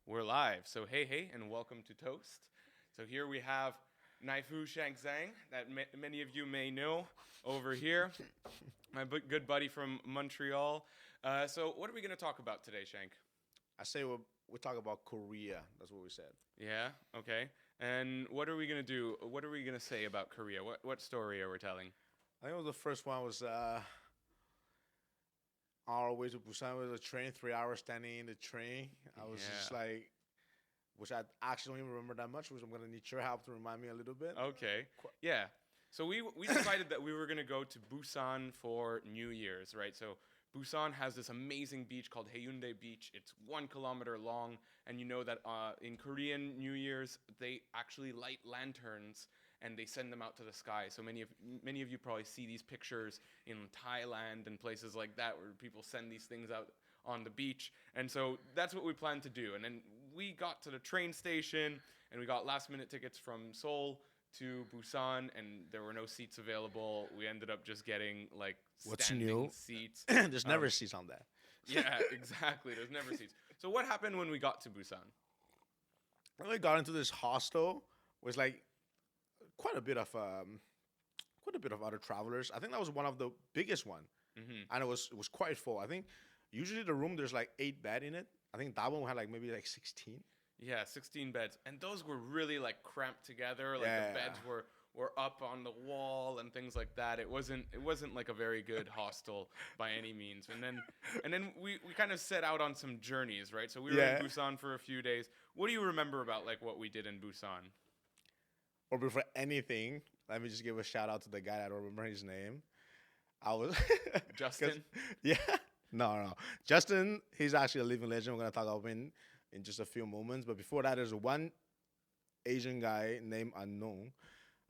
We're live. So, hey, and welcome to Toast. So, here we have Naifu Shank that many of you may know over here, my good buddy from Montreal. So, what are we going to talk about today, Shank? I say we'll talk about Korea. That's what we said. Yeah, okay. And what are we going to do? What are we going to say about Korea? What story are we telling? I think it was the first one was our way to Busan with a train, 3 hours standing in the train. I was just Yeah. like, which I actually don't even remember that much, which I'm gonna need your help to remind me a little bit. Okay. Yeah. So we decided that we were gonna go to Busan for New Year's, right? So Busan has this amazing beach called Haeundae Beach. It's 1 kilometer long, and you know that in Korean New Year's they actually light lanterns and they send them out to the sky. So many of you probably see these pictures in Thailand and places like that where people send these things out on the beach. And so that's what we planned to do. And then we got to the train station and we got last minute tickets from Seoul to Busan, and there were no seats available. We ended up just getting like What's standing new? seats. There's never seats on that. Yeah, exactly. There's never seats. So what happened when we got to Busan? When we got into this hostel, was like quite a bit of other travelers. I think that was one of the biggest one, and it was quite full. I think usually the room there's like 8 bed in it. I think that one had like maybe like 16. Yeah, 16 beds. And those were really like cramped together. Like Yeah. the beds were up on the wall and things like that. It wasn't like a very good hostel by any means. And then we kind of set out on some journeys, right? So we were Yeah. in Busan for a few days. What do you remember about like what we did in Busan? Or before anything, let me just give a shout out to the guy. I don't remember his name. I was 'cause- Justin? Yeah. No. Justin, he's actually a living legend. We're gonna talk about him in just a few moments. But before that, there's one Asian guy named Unknown.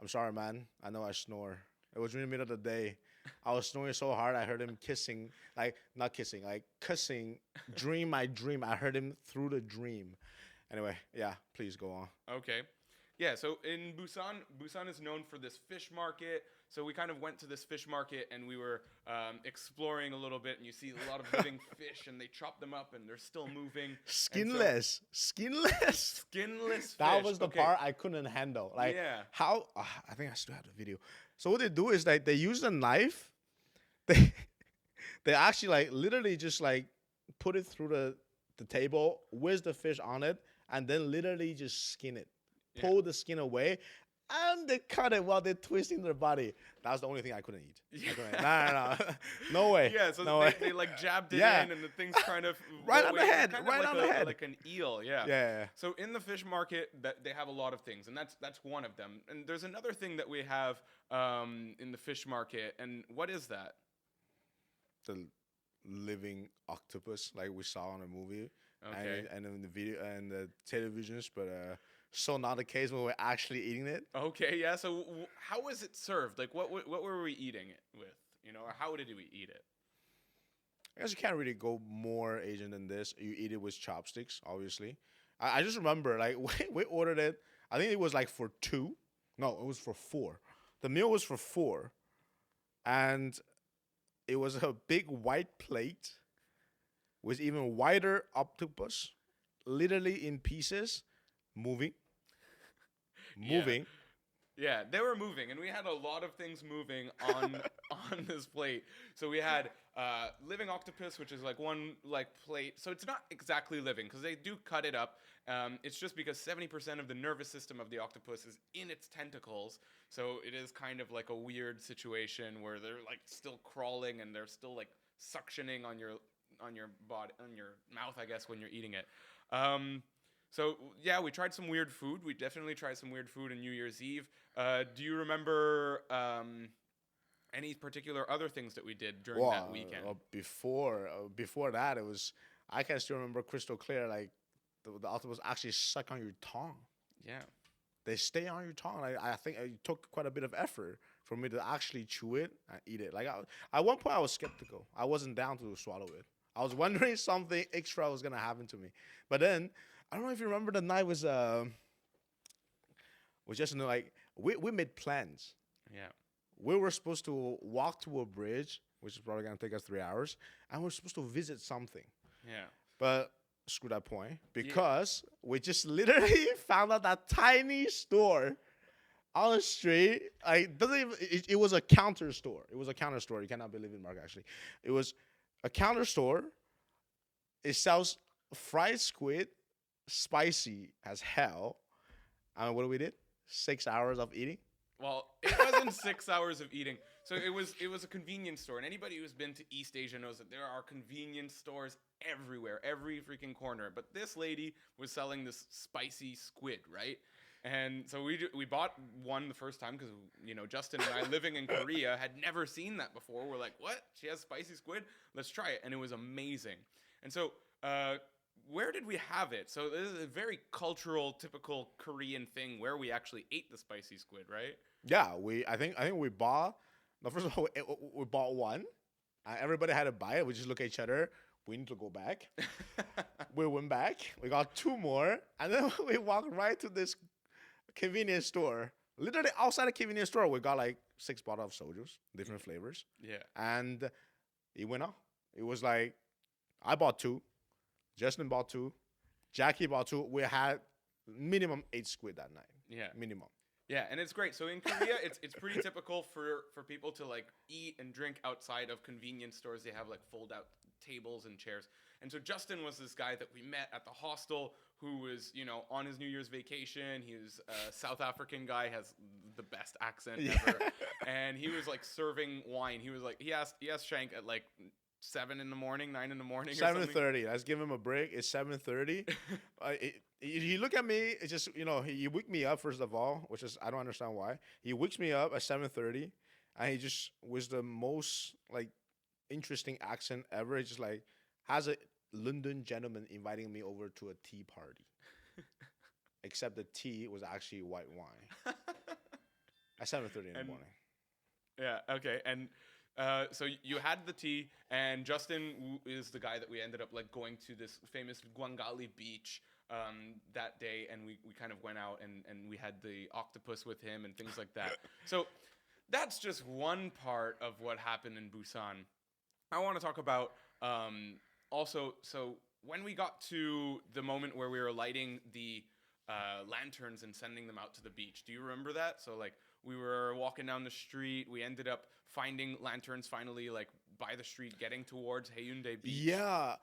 I'm sorry, man. I know I snore. It was in the middle of the day. I was snoring so hard I heard him kissing, like not kissing, like cussing. Dream my dream. I heard him through the dream. Anyway, yeah. Please go on. Okay. Yeah, so in Busan is known for this fish market. So we kind of went to this fish market and we were exploring a little bit. And you see a lot of living fish, and they chop them up and they're still moving. And so- Skinless. Skinless That fish. was the Okay. part I couldn't handle. Like Yeah. how I think I still have the video. So what they do is like they use a knife. They they actually like literally just like put it through the table, whiz the fish on it, and then literally just skin it. Yeah. Pull the skin away, and they cut it while they're twisting their body. That was the only thing I couldn't eat. No. No way. Yeah, so no they, way. they like jabbed it Yeah. in, and the thing's kind of Right go on the away. It's head, kind of right like on the head. like an eel. Yeah. Yeah. So in the fish market, that they have a lot of things, and that's one of them. And there's another thing that we have in the fish market, and what is that? The living octopus like we saw in the movie. Okay. And in the video and the televisions, but so not the case when we're actually eating it. Okay, yeah. So how was it served? Like, what were we eating it with? You know, or how did we eat it? I guess you can't really go more Asian than this. You eat it with chopsticks, obviously. I just remember like we ordered it. I think it was like for 2. No, it was for 4. The meal was for 4, and it was a big white plate with even wider octopus, literally in pieces, moving. Yeah, they were moving, and we had a lot of things moving on on this plate. So we had living octopus, which is like one like plate. So it's not exactly living because they do cut it up. It's just because 70% of the nervous system of the octopus is in its tentacles. So it is kind of like a weird situation where they're like still crawling and they're still like suctioning on your body, on your mouth, I guess, when you're eating it. So yeah, we tried some weird food. We definitely tried some weird food on New Year's Eve. Do you remember any particular other things that we did during that weekend? Before that, it was I can still remember crystal clear. Like the octopus actually suck on your tongue. Yeah. They stay on your tongue. Like, I think it took quite a bit of effort for me to actually chew it and eat it. Like at one point, I was skeptical. I wasn't down to swallow it. I was wondering something extra was gonna happen to me. But then I don't know if you remember the night was just like we made plans. Yeah. We were supposed to walk to a bridge, which is probably gonna take us 3 hours, and we're supposed to visit something. Yeah. But screw that point because we just literally found out that tiny store on the street. Like doesn't even, it was a counter store. It was a counter store. You cannot believe it, Mark. Actually, it was a counter store. It sells fried squid, spicy as hell. And what do we did? 6 hours of eating. Well, it wasn't 6 hours of eating. So it was a convenience store, and anybody who's been to East Asia knows that there are convenience stores everywhere, every freaking corner. But this lady was selling this spicy squid, right? And so we bought one the first time because Justin and I, living in Korea, had never seen that before. We're like, what? She has spicy squid? Let's try it, and it was amazing. And so where did we have it? So this is a very cultural, typical Korean thing where we actually ate the spicy squid, right? Yeah, I think we bought. No, first of all, we bought one. Everybody had to buy it. We just look at each other. We need to go back. We went back. We got two more, and then we walked right to this convenience store. Literally outside the convenience store, we got like 6 bottles of soju, different flavors. Yeah. And it went off. It was like I bought 2, Justin bought 2, Jackie bought 2. We had minimum 8 squid that night. Yeah. Minimum. Yeah, and it's great. So in Korea, it's pretty typical for people to like eat and drink outside of convenience stores. They have like fold out tables and chairs. And so Justin was this guy that we met at the hostel who was, on his New Year's vacation. He was a South African guy, has the best accent ever. And he was like serving wine. He was like he asked Shank at like 7 in the morning, 9 in the morning. 7:30. Let's give him a break. It's 7:30. He look at me. It's just he woke me up first of all, which is I don't understand why. He wakes me up at 7:30, and he just was the most like interesting accent ever. He just like has a London gentleman inviting me over to a tea party, except the tea was actually white wine at 7:30 in the morning. Yeah. Okay. And so you had the tea, and Justin is the guy that we ended up like going to this famous Gwangali beach that day, and we kind of went out and we had the octopus with him and things like that. So that's just one part of what happened in Busan. I want to talk about also, so when we got to the moment where we were lighting the lanterns and sending them out to the beach, do you remember that? So like we were walking down the street, we ended up finding lanterns finally like by the street getting towards Haeundae Beach. Yeah.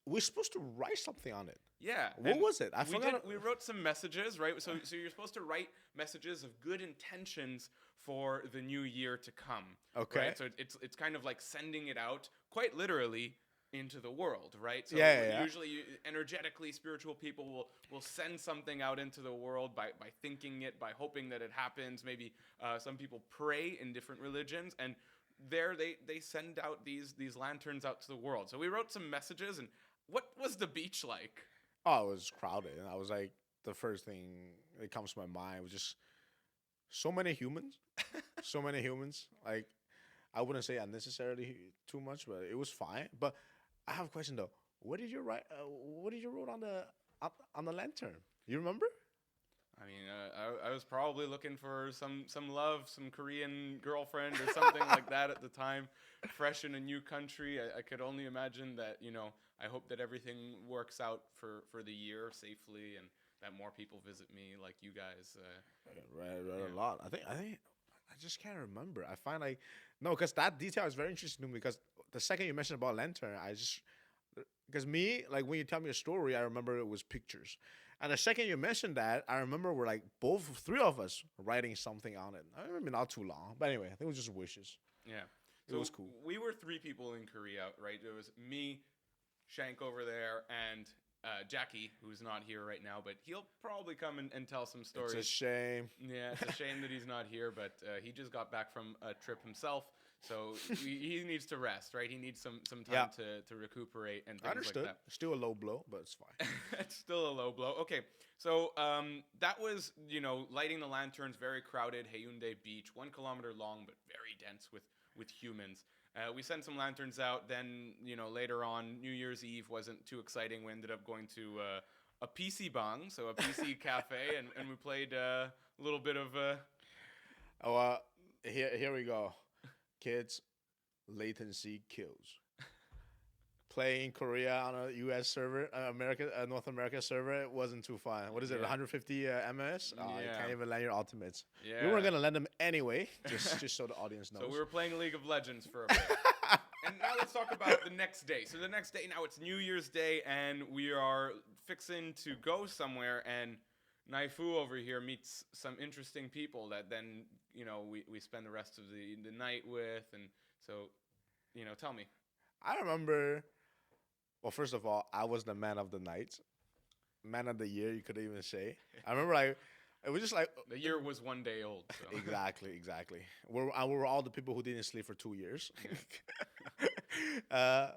We're supposed to write something on it. Yeah. What was it? I forgot. We wrote some messages, right? So you're supposed to write messages of good intentions for the new year to come. Okay. Right? So it's kind of like sending it out quite literally into the world, right? So usually energetically spiritual people will send something out into the world by thinking it, by hoping that it happens. Maybe some people pray in different religions, and there they send out these lanterns out to the world. So we wrote some messages. And what was the beach like? Oh, it was crowded, and I was like, the first thing that comes to my mind was just so many humans, so many humans. Like, I wouldn't say unnecessarily too much, but it was fine. But I have a question though. What did you write? What did you wrote on the lantern? You remember? I mean, I was probably looking for some love, some Korean girlfriend or something like that at the time. Fresh in a new country, I could only imagine that, I hope that everything works out for the year safely and that more people visit me like you guys. Read a lot. I think I just can't remember. I find like, no, because that detail is very interesting to me because the second you mentioned about lantern, because me, like when you tell me a story, I remember it was pictures. And the second you mentioned that, I remember we're like three of us writing something on it. I remember not too long, but anyway, I think it was just wishes. Yeah, it was cool. We were 3 people in Korea, right? There was me, Shank over there, and Jackie, who's not here right now, but he'll probably come and tell some stories. It's a shame. Yeah, it's a shame that he's not here, but he just got back from a trip himself, so he needs to rest, right? He needs some time to recuperate and things Understood. like that. Still a low blow, but it's fine. It's still a low blow. Okay, so that was, lighting the lanterns, very crowded, Haeundae Beach, 1 kilometer long, but very dense with humans. We sent some lanterns out. Then, later on, New Year's Eve wasn't too exciting. We ended up going to a PC bang, so a PC cafe, and we played a little bit of. Here we go, kids. Latency kills. playing Korea on a U.S. server, North America server, it wasn't too fun. What is it, Yeah. 150 MS? Oh, you Yeah. can't even land your ultimates. Yeah. We weren't gonna land them anyway, just so the audience knows. So we were playing League of Legends for a bit. And now let's talk about the next day. So the next day, now it's New Year's Day, and we are fixing to go somewhere, and Naifu over here meets some interesting people that then, we spend the rest of the night with. And so, tell me. I remember. Well, first of all, I was the man of the night, man of the year. You could even say. I remember, it was just like The year was 1 day old. So. exactly. We were all the people who didn't sleep for 2 years. I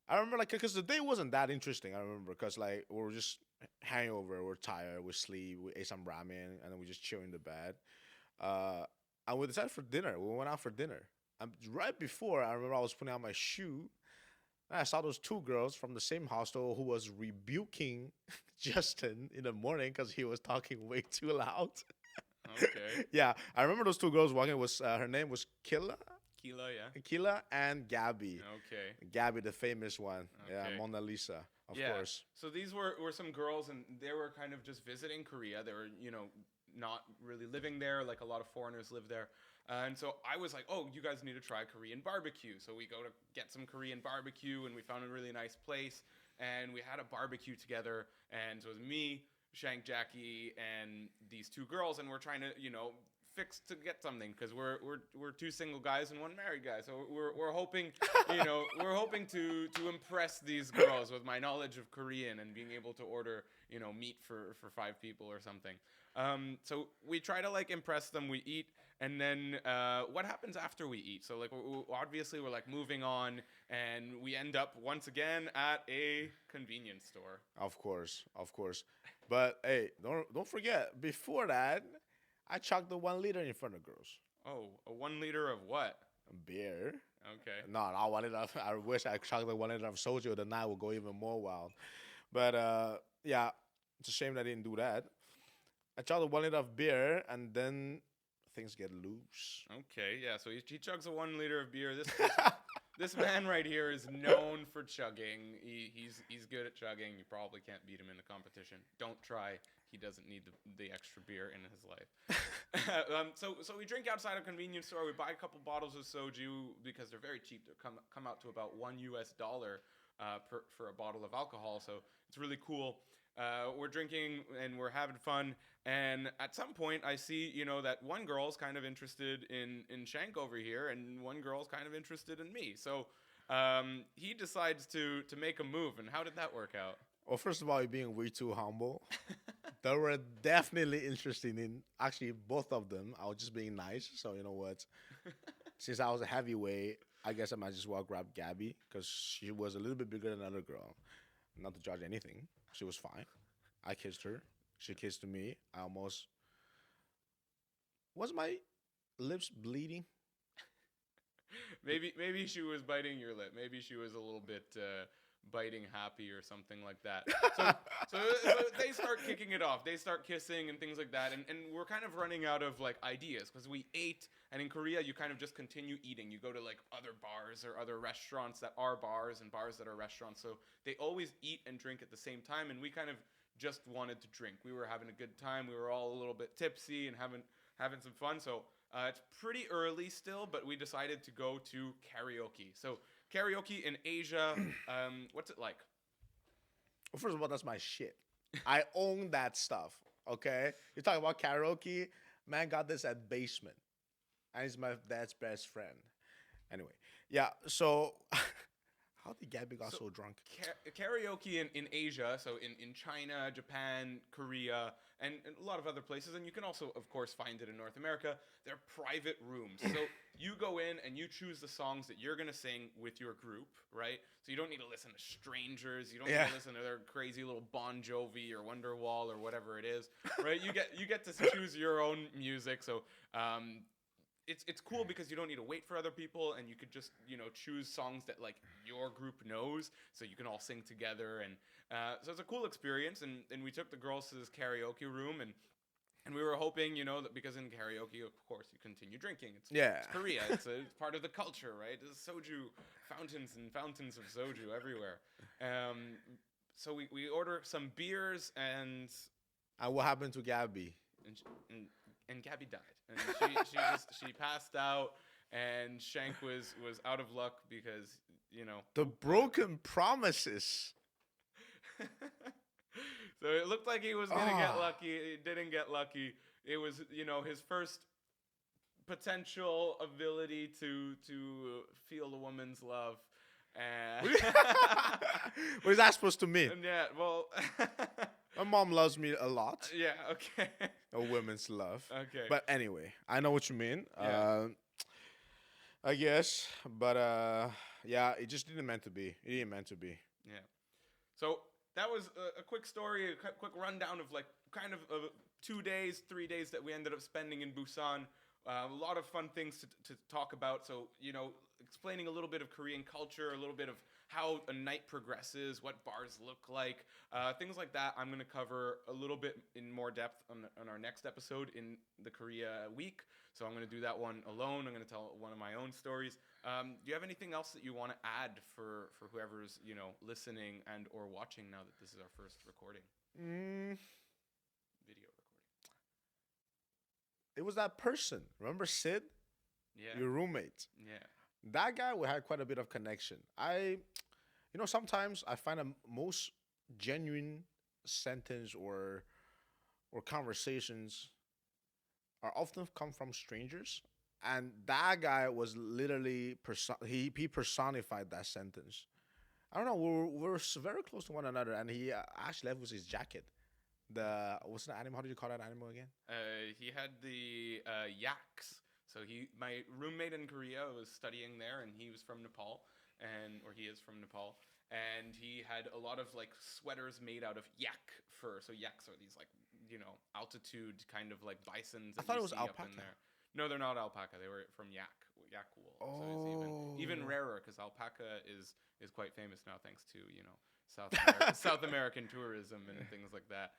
remember, because the day wasn't that interesting. I remember because we were just hangover, we're tired, we sleep, we ate some ramen, and then we just chill in the bed. And we decided for dinner. We went out for dinner. And right before, I remember I was putting on my shoe. And I saw those two girls from the same hostel who was rebuking Justin in the morning because he was talking way too loud. Okay. Yeah, I remember those two girls walking. Her name was Killa? Kila, yeah. Killa and Gabby. Okay. Gabby, the famous one. Yeah, Okay. Mona Lisa, of course. So these were some girls, and they were kind of just visiting Korea. They were, not really living there, like a lot of foreigners live there. And so I was like, oh, you guys need to try Korean barbecue. So we go to get some Korean barbecue, and we found a really nice place. And we had a barbecue together. And so it was me, Shank, Jackie, and these two girls. And we're trying to, fix to get something because we're two single guys and one married guy. So we're hoping, we're hoping to impress these girls with my knowledge of Korean and being able to order, meat for 5 people or something. So we try to impress them. We eat. And then what happens after we eat? So obviously we're moving on, and we end up once again at a convenience store. Of course. But hey, don't forget, before that, I chugged the 1 liter in front of girls. Oh, a 1 liter of what? Beer. Okay. No, not 1 liter. I wish I chugged the 1 liter of soju. The night would go even more wild. But yeah, it's a shame that I didn't do that. I chugged the 1 liter of beer, and then things get loose. Okay, yeah. So he chugs a 1 liter of beer. This man right here is known for chugging. He's good at chugging. You probably can't beat him in the competition. Don't try. He doesn't need the extra beer in his life. So we drink outside a convenience store. We buy a couple bottles of soju because they're very cheap. They come out to about $1 for a bottle of alcohol. So it's really cool. We're drinking and we're having fun. And at some point, I see, that one girl's kind of interested in Shank over here, and one girl's kind of interested in me. So he decides to make a move. And how did that work out? Well, first of all, you're being way too humble. They were definitely interested in actually both of them. I was just being nice. So you know what? Since I was a heavyweight, I guess I might just well grab Gabby because she was a little bit bigger than another girl. Not to judge anything. She was fine. I kissed her. She kissed me. I almost... Was my lips bleeding? Maybe she was biting your lip. Maybe she was a little bit biting happy or something like that. So they start kicking it off. They start kissing and things like that. And we're kind of running out of ideas because we ate. And in Korea, you kind of just continue eating. You go to other bars or other restaurants that are bars and bars that are restaurants. So they always eat and drink at the same time. And we kind of just wanted to drink. We were having a good time. We were all a little bit tipsy and having some fun. So it's pretty early still, but we decided to go to karaoke. So karaoke in Asia, what's it like? Well, first of all, that's my shit. I own that stuff, okay? You're talking about karaoke? Man got this at Basement. And he's my dad's best friend. Anyway, yeah, so... How did Gabby got so drunk? Karaoke in Asia, so in China, Japan, Korea, and a lot of other places, and you can also, of course, find it in North America, they're private rooms. So you go in and you choose the songs that you're going to sing with your group, right? So you don't need to listen to strangers. You don't need to listen to their crazy little Bon Jovi or Wonderwall or whatever it is, right? You get to choose your own music. So it's cool because you don't need to wait for other people, and you could just choose songs that your group knows, so you can all sing together, and so it's a cool experience. And we took the girls to this karaoke room, and And we were hoping, that because in karaoke, of course, you continue drinking. Yeah. It's Korea. It's part of the culture, right? There's soju fountains and fountains of soju everywhere. So we order some beers and what happened to Gabby? and Gabby died. And she passed out. And Shank was out of luck because The broken promises. So it looked like he was gonna get lucky. He didn't get lucky. It was his first potential ability to feel a woman's love. And What is that supposed to mean? and yeah, well, My mom loves me a lot. yeah, okay, A woman's love. okay, But anyway, I know what you mean. Yeah. I guess. But yeah, it just didn't meant to be. It didn't meant to be. yeah. So that was a quick story, a quick rundown of like kind of 2 days, 3 days that we ended up spending in Busan. A lot of fun things to talk about. So, explaining a little bit of Korean culture, a little bit of how a night progresses, what bars look like, things like that. I'm going to cover a little bit in more depth on our next episode in the Korea week. So I'm going to do that one alone. I'm going to tell one of my own stories. Do you have anything else that you want to add for whoever's, listening and or watching now that this is our first recording? Video recording. It was that person. Remember Sid? Yeah. Your roommate. Yeah. That guy, we had quite a bit of connection. Sometimes I find a most genuine sentence or conversations are often come from strangers. And that guy was literally, he personified that sentence. I don't know, we were very close to one another, and he actually left with his jacket. What's the animal? How did you call that animal again? He had the yaks. So my roommate in Korea was studying there, and he was from Nepal, or he is from Nepal, and he had a lot of like sweaters made out of yak fur. So yaks are these like altitude kind of like bisons. I That thought you it was see alpaca. Up in there. No, they're not alpaca. They were from yak wool. So it's even rarer because alpaca is quite famous now thanks to South American tourism and things like that.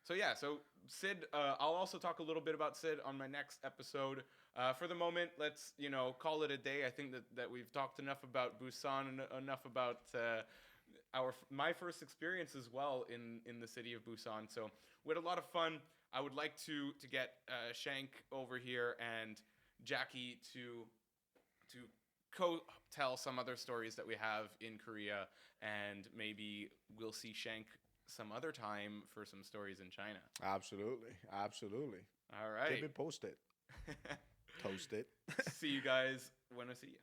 So Sid, I'll also talk a little bit about Sid on my next episode. For the moment, let's call it a day. I think that we've talked enough about Busan and enough about my first experience as well in the city of Busan. So we had a lot of fun. I would like to get Shank over here and Jackie to tell some other stories that we have in Korea, and maybe we'll see Shank some other time for some stories in China. Absolutely. All right. Keep it posted. Toast it. See you guys when I see you.